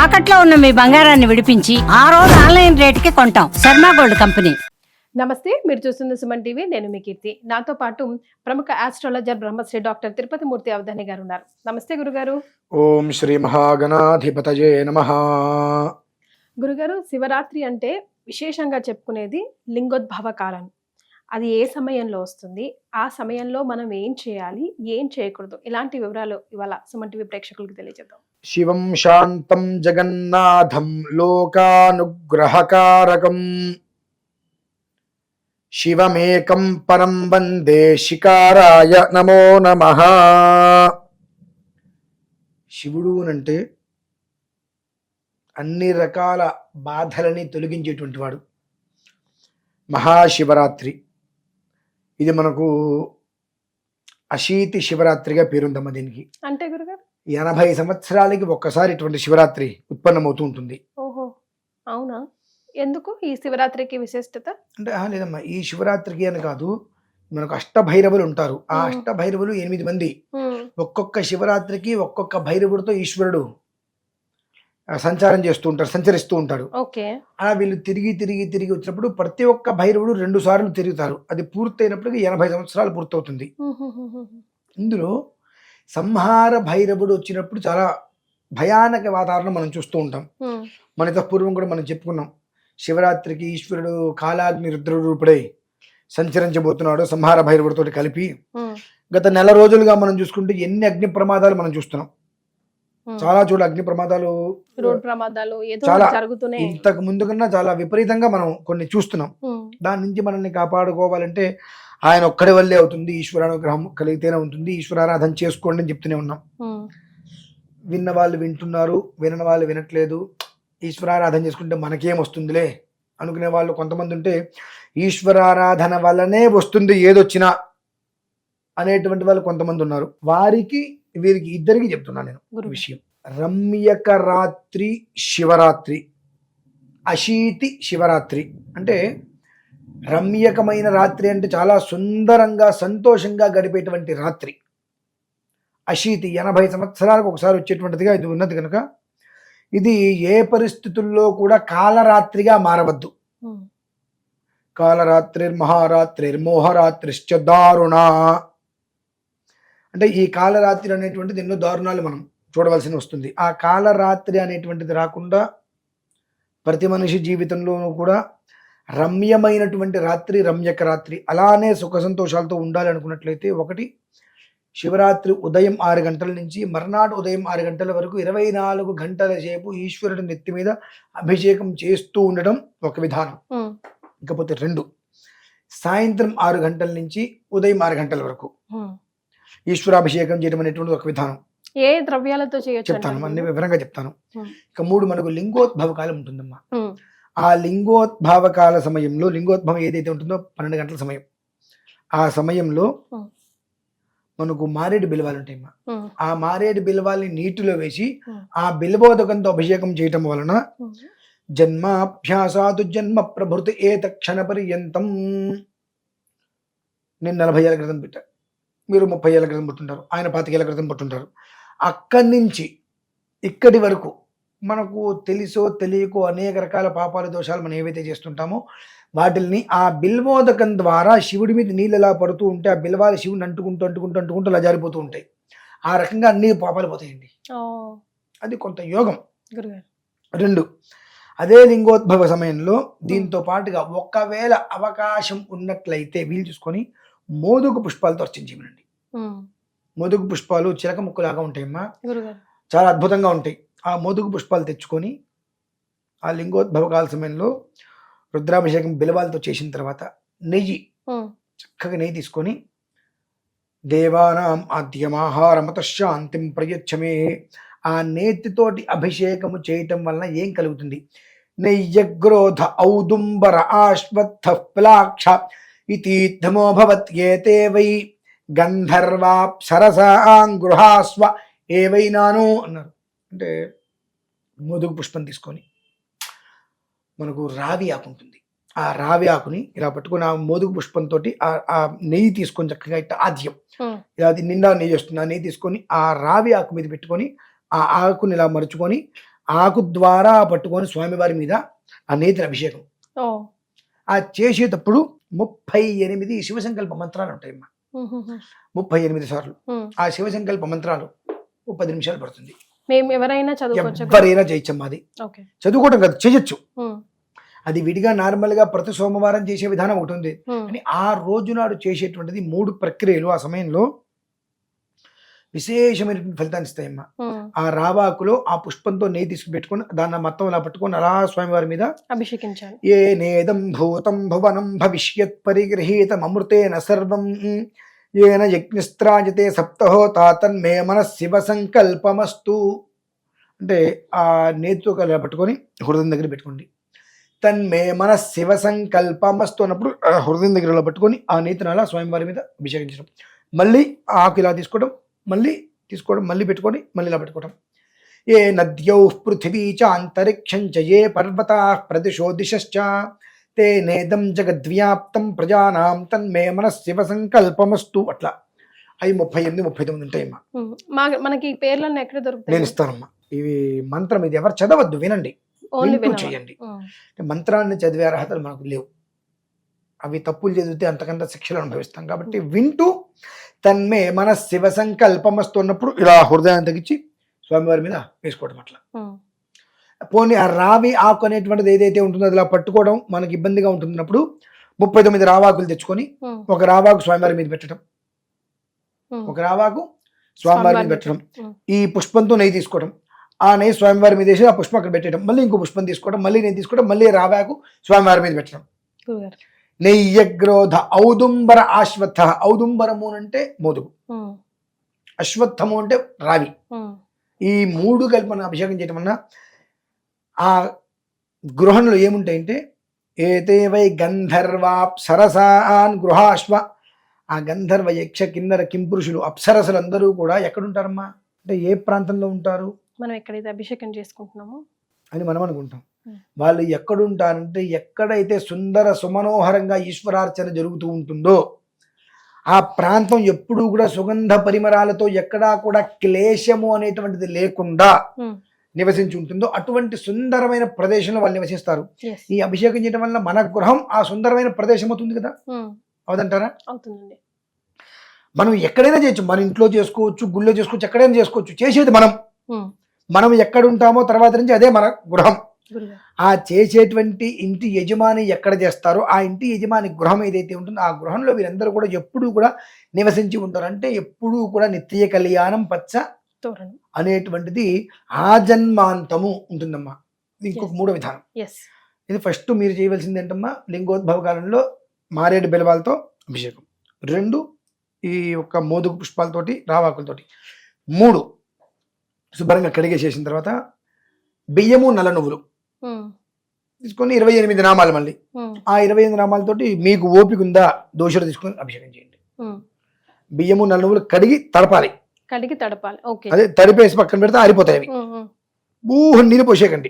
తాకట్లో ఉన్న మీ బంగారాన్ని విడిపించి ఆ రోజు ఆన్లైన్ రేటుకి కొంటాం. Sharma gold company. నమస్తే, మీరు చూస్తున్న సుమన్ టీవీ. నేను మీ కీర్తి. నాతో పాటు ప్రముఖ ఆస్ట్రాలజర్ బ్రహ్మశ్రీ డాక్టర్ తిరుపతి మూర్తి అవధాని గారు ఉన్నారు. నమస్తే గురుగారు. ఓం శ్రీ మహాగణాధిపతయే నమః. గురుగారు, శివరాత్రి అంటే విశేషంగా చెప్పుకునేది లింగోద్భవ కాలం. అది ఏ సమయంలో వస్తుంది, ఆ సమయంలో మనం ఏం చేయాలి, ఏం చేయకూడదు, ఇలాంటి వివరాలు ఇవాళ సుమన్ టీవీ ప్రేక్షకులకు తెలియజేద్దాం. శివం శాంతం జగన్నాథం లోకానుగ్రహకారకం శివమేకం పరం వందే శికారాయ నమో నమః. శివుడు అంటే అన్ని రకాల బాధలని తొలగించేటువంటి వాడు. మహాశివరాత్రి ఇది మనకు అశీతి శివరాత్రిగా పేరుందమ్మ. దీనికి అంటే గురుగారు 80 సంవత్సరాలకి ఒక్కసారి ఇటువంటి శివరాత్రి ఉత్పన్నమవుతూ ఉంటుంది. ఓహో, అవునా? ఎందుకు ఈ శివరాత్రికి విశిష్టత? అంటే లేదమ్మా, ఈ శివరాత్రికి అని కాదు, మనకు అష్టభైరవులు ఉంటారు. ఆ అష్టభైరవులు 8 మంది. ఒక్కొక్క శివరాత్రికి ఒక్కొక్క భైరవుడితో ఈశ్వరుడు సంచరిస్తూ ఉంటాడు. అలా వీళ్ళు తిరిగి వచ్చినప్పుడు ప్రతి ఒక్క భైరవుడు 2 సార్లు తిరుగుతారు. అది పూర్తయినప్పటికీ 80 సంవత్సరాలు పూర్తవుతుంది. ఇందులో సంహార భైరవుడు వచ్చినప్పుడు చాలా భయానక వాతావరణం మనం చూస్తూ ఉంటాం. మనతో పూర్వం కూడా మనం చెప్పుకున్నాం, శివరాత్రికి ఈశ్వరుడు కాలాగ్ని రుద్ర రూపుడై సంచరించబోతున్నాడు సంహార భైరవుడితో కలిపి. గత నెల రోజులుగా మనం చూసుకుంటే ఎన్ని అగ్ని ప్రమాదాలు మనం చూస్తున్నాం. చాలా అగ్ని ప్రమాదాలు, రోడ్ ప్రమాదాలు చాలా ఇంతకు ముందు కన్నా చాలా విపరీతంగా మనం కొన్ని చూస్తున్నాం. దాని నుంచి మనల్ని కాపాడుకోవాలంటే ఆయన ఒక్కడి వల్లే అవుతుంది. ఈశ్వరానుగ్రహం కలిగితేనే ఉంటుంది. ఈశ్వరారాధన చేసుకోండి అని చెప్తూనే ఉన్నాం. విన్న వాళ్ళు వింటున్నారు, వినని వాళ్ళు వినట్లేదు. ఈశ్వరారాధన చేసుకుంటే మనకేం వస్తుందిలే అనుకునే వాళ్ళు కొంతమంది ఉంటే, ఈశ్వరారాధన వల్లనే వస్తుంది ఏదొచ్చినా అనేటువంటి వాళ్ళు కొంతమంది ఉన్నారు. వీరికి ఇద్దరికి చెప్తున్నాను నేను విషయం. రమ్యక రాత్రి శివరాత్రి, అశీతి శివరాత్రి. అంటే రమ్యకమైన రాత్రి అంటే చాలా సుందరంగా సంతోషంగా గడిపేటువంటి రాత్రి. అశీతి 80 సంవత్సరాలకు ఒకసారి వచ్చేటువంటిదిగా ఇది ఉన్నది కనుక ఇది ఏ పరిస్థితుల్లో కూడా కాలరాత్రిగా మారవద్దు. కాలరాత్రిర్మహారాత్రిర్మోహరాత్రిశ్చ దారుణ. అంటే ఈ కాలరాత్రి అనేటువంటిది ఎన్నో దారుణాలు మనం చూడవలసి వస్తుంది. ఆ కాలరాత్రి అనేటువంటిది రాకుండా ప్రతి మనిషి జీవితంలోనూ కూడా రమ్యమైనటువంటి రాత్రి, రమ్యక రాత్రి, అలానే సుఖ సంతోషాలతో ఉండాలి అనుకున్నట్లయితే, ఒకటి శివరాత్రి ఉదయం 6 గంటల నుంచి మర్నాడు ఉదయం 6 గంటల వరకు 24 గంటల సేపు ఈశ్వరుడి నెత్తి మీద అభిషేకం చేస్తూ ఉండడం ఒక విధానం. ఇకపోతే 2, సాయంత్రం 6 గంటల నుంచి ఉదయం 6 గంటల వరకు ఈశ్వరాభిషేకం చేయడం అనేటువంటి ఒక విధానం. ఏ ద్రవ్యాలతో చేయొచ్చు చెప్తాను, అన్ని వివరంగా చెప్తాను. ఇక 3, మనకు లింగోద్భవ కాలం ఉంటుందమ్మా. ఆ లింగోద్భవ కాల సమయంలో, లింగోద్భవం ఏదైతే ఉంటుందో 12 గంటల సమయం, ఆ సమయంలో మనకు మారేడు బిల్వాలు ఉంటాయమ్మా. ఆ మారేడు బిల్వాల్ని నీటిలో వేసి ఆ బిల్వోదకంతో అభిషేకం చేయటం వలన జన్మాభ్యాసాతు జన్మ ప్రభృతి ఏత క్షణ పర్యంతం. నేను 40 ఏళ్ళ క్రితం పుట్టా, మీరు 30 ఏళ్ళ క్రితం పుట్టుంటారు, ఆయన 25 ఏళ్ళ క్రితం పుట్టుంటారు. అక్కడి నుంచి ఇక్కడి వరకు మనకు తెలుసో తెలియకో అనేక రకాల పాపాల దోషాలు మనం ఏవైతే చేస్తుంటామో వాటిల్ని ఆ బిల్వోదకం ద్వారా శివుడి మీద నీళ్ళు ఎలా పడుతూ ఉంటే ఆ బిల్వాలు శివుని అంటుకుంటూ అలా జారిపోతూ ఉంటాయి. ఆ రకంగా అన్ని పాపాలు పోతాయండి. అది కొంత యోగం. 2, అదే లింగోద్భవ సమయంలో దీంతో పాటుగా ఒకవేళ అవకాశం ఉన్నట్లయితే వీలు చూసుకొని మోదుగు పుష్పాలతో అర్చన చేయమనండి. మోదుగు పుష్పాలు చిలక ముక్కులాగా ఉంటాయమ్మా, చాలా అద్భుతంగా ఉంటాయి. ఆ మోదుగు పుష్పాలు తెచ్చుకొని ఆ లింగోద్భవ కాల సమయంలో రుద్రాభిషేకం బిలవాలతో చేసిన తర్వాత చక్కగా నెయ్యి తీసుకొని, దేవానాం ఆద్యమాహారమత శాంతిం ప్రయచ్చమే. ఆ నేతితోటి అభిషేకము చేయటం వలన ఏం కలుగుతుంది? నైయగ్రోధ ఔదుంబర ఆశ్వత్థ ప్లాక్ష ఇతీర్థమో భవత్యేతే వై గంధర్వాప్సరసాంగృహాస్వ ఏవైనాను అన్నారు. అంటే మోదుగు పుష్పం తీసుకొని, మనకు రావి ఆకు ఉంటుంది, ఆ రావి ఆకుని ఇలా పట్టుకొని ఆ మోదుగు పుష్పంతో ఆ నెయ్యి తీసుకొని చక్కగా ఇట్లా ఆద్యం, అది నిండా నెయ్యి వస్తుంది, ఆ నెయ్యి తీసుకొని ఆ రావి ఆకు మీద పెట్టుకొని ఆ ఆకుని ఇలా మరుచుకొని ఆకు ద్వారా పట్టుకొని స్వామివారి మీద ఆ నేతిని అభిషేకం. ఓ ఆ చేసేటప్పుడు 38 శివసంకల్ప మంత్రాలు ఉంటాయమ్మా. 38 సార్లు ఆ శివసంకల్ప మంత్రాలు 10 నిమిషాలు పడుతుంది. మేము ఎవరైనా చదువుకోవచ్చు. ఎవరైనా చేయొచ్చమ్మా. అది ఓకే. చదువుకోవటం కాదు, చేయొచ్చు. అది విడిగా నార్మల్ గా ప్రతి సోమవారం చేసే విధానం ఒకటి ఉంది. అని ఆ రోజు నాడు చేసేటువంటిది 3 ప్రక్రియలు ఆ సమయంలో విశేషమైనటువంటి ఫలితాన్ని ఇస్తాయమ్మా. ఆ రావాకులో ఆ పుష్పంతో నెయ్యి తీసుకుని పెట్టుకొని దాన్ని మొత్తం అలా పట్టుకొని అలా స్వామివారి మీద అభిషేకించాలి. ఏ నేదం భూతం భువనం భవిష్యత్ పరిగృహీతం అమృతేన సర్వం ఏన యజ్ఞస్త్రాజతే సప్తహోతా తన్మే మనః శివ సంకల్పమస్తు. అంటే ఆ నేతితో అలా పట్టుకొని హృదయం దగ్గర పెట్టుకోండి. తన్మే మనః శివ సంకల్పమస్తు అన్నప్పుడు హృదయం దగ్గర పట్టుకొని ఆ నేతిని అలా స్వామివారి మీద అభిషేకించడం. మళ్ళీ ఆకు ఇలా తీసుకోవడం, మళ్ళీ తీసుకోవడం, మళ్ళీ పెట్టుకొని మళ్ళీ ఇలా పెట్టుకోవడం. ఏ నద్యౌ పృథివీ చ అంతరిక్షం చ ఏ పర్వతా ప్రదిశో దిశశ్చ తే నేదం జగద్వ్యాప్తం ప్రజానాం తన్మే మనః శివ సంకల్పమస్తు. అట్లా అవి 38, 39 ఉంటాయమ్మా. మనకి ఈ పేర్లన్నీ ఎక్కడ దొరుకుతాయి? నేను ఇస్తానమ్మా. ఇవి మంత్రం, ఇది ఎవరు చదవద్దు, వినండి, వింటూ చేయండి. మంత్రాన్ని చదివే అర్హతలు మనకు లేవు. అవి తప్పులు చదివితే అంతకంత శిక్షలు అనుభవిస్తాం. కాబట్టి వింటూ తన్మే మన శివ సంకల్పమస్తు అన్నప్పుడు ఇలా హృదయాన్ని తగ్గించి స్వామివారి మీద వేసుకోవడం. అట్లా పోనీ ఆ రావి ఆకు అనేటువంటిది ఏదైతే ఉంటుందో అది ఇలా పట్టుకోవడం మనకి ఇబ్బందిగా ఉంటున్నప్పుడు 39 రావాకులు తెచ్చుకొని ఒక రావాకు స్వామివారి మీద పెట్టడం, ఒక రావాకు స్వామివారి మీద పెట్టడం, ఈ పుష్పంతో నెయ్యి తీసుకోవడం, ఆ నెయ్యి స్వామివారి మీద వేసి ఆ పుష్పం అక్కడ పెట్టడం, మళ్ళీ ఇంకో పుష్పం తీసుకోవడం, మళ్ళీ నెయ్యి తీసుకోవడం, మళ్ళీ రావాకు స్వామివారి మీద పెట్టడం. నెయ్యగ్రోధ ఔదుంబర ఆశ్వత్థ. ఔదుంబరము అంటే మోదుగు, అశ్వత్థము అంటే రావి. ఈ 3 కలిపి మనం అభిషేకం చేయటం వల్ల ఆ గృహంలో ఏముంటాయంటే ఏతే వై గంధర్వాప్సరసాన్ గృహాశ్వ. ఆ గంధర్వ యక్ష కిన్నర కింపురుషులు అప్సరసలు అందరూ కూడా ఎక్కడుంటారమ్మా అంటే ఏ ప్రాంతంలో ఉంటారు? మనం ఎక్కడైతే అభిషేకం చేసుకుంటున్నామో అని మనం అనుకుంటాం. వాళ్ళు ఎక్కడుంటారంటే ఎక్కడైతే సుందర సుమనోహరంగా ఈశ్వరార్చన జరుగుతూ ఉంటుందో ఆ ప్రాంతం ఎప్పుడూ కూడా సుగంధ పరిమళాలతో ఎక్కడా కూడా క్లేశము అనేటువంటిది లేకుండా నివసించి ఉంటుందో అటువంటి సుందరమైన ప్రదేశంలో వాళ్ళు నివసిస్తారు. ఈ అభిషేకం చేయడం వల్ల మన గృహం ఆ సుందరమైన ప్రదేశం అవుతుంది కదా, అవుదంటారా? అవుతుందండి. మనం ఎక్కడైనా చేయొచ్చు, మన ఇంట్లో చేసుకోవచ్చు, గుళ్ళో చేసుకోవచ్చు, ఎక్కడైనా చేసుకోవచ్చు. చేసేది మనం ఎక్కడ ఉంటామో తర్వాత నుంచి అదే మన గృహం. ఆ చేసేటువంటి ఇంటి యజమాని ఎక్కడ చేస్తారో ఆ ఇంటి యజమాని గృహం ఏదైతే ఉంటుందో ఆ గృహంలో వీరందరూ కూడా ఎప్పుడూ కూడా నివసించి ఉంటారు. అంటే ఎప్పుడూ కూడా నిత్య కళ్యాణం పచ్చ తోరణం అనేటువంటిది ఆజన్మాంతము ఉంటుందమ్మా. ఇంకొక 3వ విధానం. ఇది ఫస్ట్ మీరు చేయవలసింది ఏంటమ్మా, లింగోద్భవ కాలంలో మారేడు బెలవాలతో అభిషేకం, 2 ఈ యొక్క మోదుగు పుష్పాలతోటి రావాకులతోటి, 3 శుభ్రంగా కడిగేసేసిన తర్వాత బియ్యము నల్ల నువ్వులు తీసుకొని 28 నామాలు, మళ్ళీ ఆ 28 నామాలతోటి మీకు ఓపిక ఉందా దోషులు తీసుకొని అభిషేకం చేయండి. బియ్యము నల్ల నువ్వులు కడిగి తడపాలి. అదే తడిపేసి పక్కన పెడితే ఆరిపోతాయి అవి. నీళ్ళు పోసేయకండి.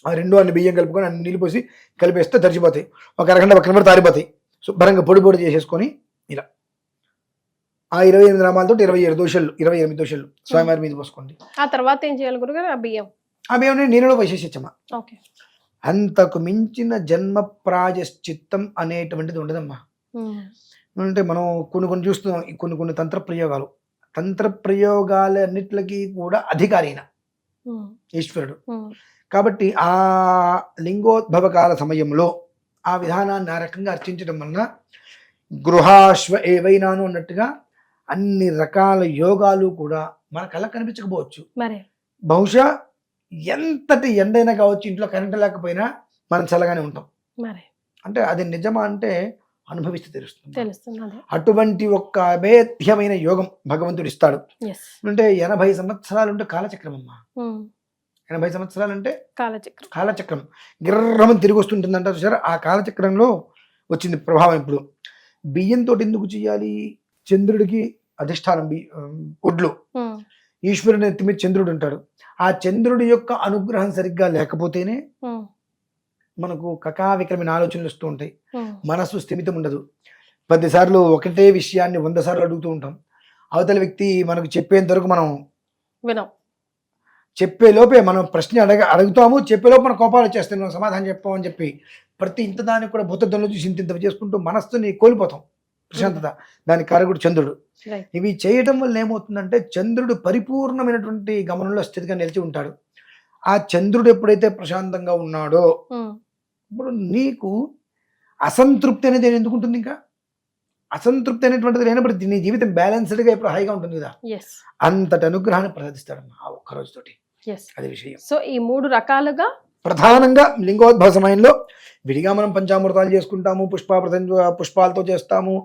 ఆ 2 అన్ని బియ్యం కలుపుకొని అన్ని నీళ్ళు పోసి కలిపేస్తే తడిచిపోతాయి. ఒక అరగంట పక్కన పెడితే ఆరిపోతాయి. శుభ్రంగా పొడి పొడి చేసేసుకొని ఇలా ఆ 28 నామాలతో 28 దోషలు స్వామివారి మీద పోసుకోండి. ఆ తర్వాత ఏం చేయాలి గురుగారు? ఆ బియ్యం నీళ్ళలో పోసేసమ్మా. అంతకు మించిన జన్మ ప్రాయశ్చిత్తం అనేటువంటిది ఉండదమ్మా. అంటే మనం కొన్ని చూస్తున్నాం, కొన్ని తంత్ర ప్రయోగాలన్నిటికీ కూడా అధికారి అయిన ఈశ్వరుడు. కాబట్టి ఆ లింగోద్భవ కాల సమయంలో ఆ విధానాన్ని ఆ రకంగా అర్చించడం వలన గృహాశ్వ ఏవైనాను అన్నట్టుగా అన్ని రకాల యోగాలు కూడా మన కళ్ళకు కనిపించకపోవచ్చు. బహుశా ఎంతటి ఎండైనా కావచ్చు, ఇంట్లో కరెంట్ లేకపోయినా మనం చల్లగానే ఉంటాం. అంటే అది నిజమా అంటే అనుభవిస్తే తెలుస్తుంది. అటువంటి ఒక అభేద్యమైన యోగం భగవంతుడు ఇస్తాడు. అంటే 80 సంవత్సరాలు ఉంటే కాలచక్రం అమ్మా. 80 సంవత్సరాలు అంటే కాలచక్రం గిర్రమని తిరిగి వస్తుంటుంది అంటారు సార్. ఆ కాలచక్రంలో వచ్చింది ప్రభావం. ఇప్పుడు బియ్యంతో ఎందుకు చేయాలి? చంద్రుడికి అధిష్టానం ఒడ్లు, ఈశ్వరుని ఎత్తి మీద చంద్రుడు ఉంటాడు. ఆ చంద్రుడి యొక్క అనుగ్రహం సరిగ్గా లేకపోతేనే మనకు కకావికరమైన ఆలోచనలు వస్తూ ఉంటాయి, మనసు స్థిమితం ఉండదు. 10 సార్లు ఒకటే విషయాన్ని 100 సార్లు అడుగుతూ ఉంటాం. అవతల వ్యక్తి మనకు చెప్పేంత వరకు మనం చెప్పే లోపే మనం ప్రశ్న అడుగుతాము, చెప్పేలోపు మన కోపాలు వచ్చేస్తాయి, మనం సమాధానం చెప్పామని చెప్పి ప్రతి ఇంత దానికి కూడా భూతద్దంలో చూసి ఇంత చేసుకుంటూ మనస్సుని కోల్పోతాం ప్రశాంతత. దానికి కారకుడు చంద్రుడు. Right. ఇవి చేయడం వల్ల ఏమవుతుందంటే చంద్రుడు పరిపూర్ణమైనటువంటి గమనంలో స్థితిగా నిలిచి ఉంటాడు. ఆ చంద్రుడు ఎప్పుడైతే ప్రశాంతంగా ఉన్నాడో ఇప్పుడు నీకు అసంతృప్తి అనేది ఎందుకు ఉంటుంది? ఇంకా అసంతృప్తి అనేటువంటిది లేనప్పుడు నీ జీవితం బ్యాలెన్స్డ్గా ఎప్పుడు హైగా ఉంటుంది కదా. ఎస్ అంతటి అనుగ్రహాన్ని ప్రసాదిస్తాడమ్మా ఆ ఒక్క రోజుతోటి. ఎస్ అది విషయం. సో ఈ 3 రకాలుగా ప్రధానంగా లింగోద్భవ సమయంలో విడిగా మనం పంచామృతాలు చేసుకుంటాము, పుష్పాలతో చేస్తాము,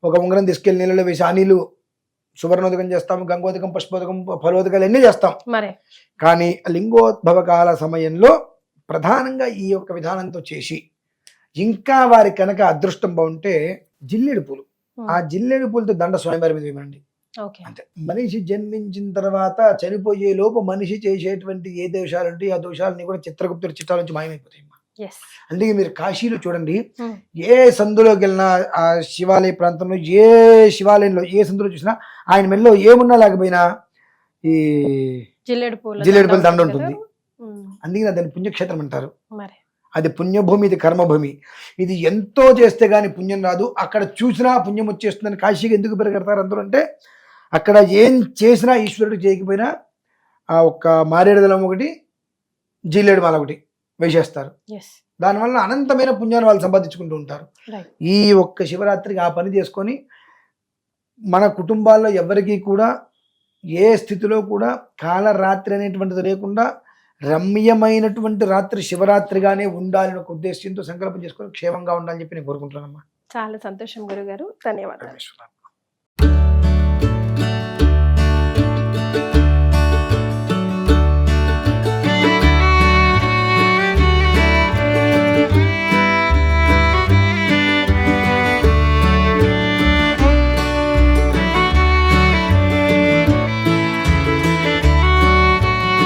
ఒక ఉంగరం తీసుకెళ్లి నీళ్ళలో వేసి ఆ నీళ్ళు సువర్ణోదకం చేస్తాము, గంగోదకం, పుష్పోదకం, ఫలోదకాలు అన్నీ చేస్తాం. మరే కానీ లింగోద్భవ కాల సమయంలో ప్రధానంగా ఈ యొక్క విధానంతో చేసి ఇంకా వారి కనుక అదృష్టం బాగుంటే జిల్లేడు పూలు, ఆ జిల్లేడు పూలతో దండ స్వయంవారి మీద వేయమండి. ఓకే అంతే. మనిషి జన్మించిన తర్వాత చనిపోయే లోపు మనిషి చేసేటువంటి ఏ దోషాలు ఉంటాయి ఆ దోషాలన్నీ కూడా చిత్రగుప్తుడి చిట్టాల నుంచి మాయమైపోతాయి. ఎస్ అందుకే మీరు కాశీలో చూడండి, ఏ సందులోకి వెళ్ళినా ఆ శివాలయ ప్రాంతంలో ఏ శివాలయంలో ఏ సందులో చూసినా ఆయన మెల్లో ఏమున్నా లేకపోయినా ఈ జిల్లేడు జిల్లేడు పూల దండ ఉంటుంది. అందుకే దాన్ని పుణ్యక్షేత్రం అంటారు. మరి అది పుణ్యభూమి, ఇది కర్మభూమి. ఇది ఎంతో చేస్తే గానీ పుణ్యం రాదు, అక్కడ చూసినా పుణ్యం వచ్చేస్తుందని కాశీకి ఎందుకు పెరగడతారు అందరూ అంటే, అక్కడ ఏం చేసినా ఈశ్వరుడు చేయకపోయినా ఆ ఒక్క మారేడుదలం ఒకటి, జిల్లేడు మాల ఒకటి వేసేస్తారు. ఎస్ దానివల్ల అనంతమైన పుణ్యాన్ని వాళ్ళు సంపాదించుకుంటూ ఉంటారు. రైట్ ఈ ఒక్క శివరాత్రికి ఆ పని చేసుకొని మన కుటుంబాల్లో ఎవరికీ కూడా ఏ స్థితిలో కూడా కాలరాత్రి అనేటువంటిది లేకుండా రమ్యమైనటువంటి రాత్రి శివరాత్రిగానే ఉండాలని ఒక ఉద్దేశంతో సంకల్పం చేసుకొని క్షేమంగా ఉండాలని చెప్పి నేను కోరుకుంటున్నానమ్మా. చాలా సంతోషం గురుగారు, ధన్యవాదాలు.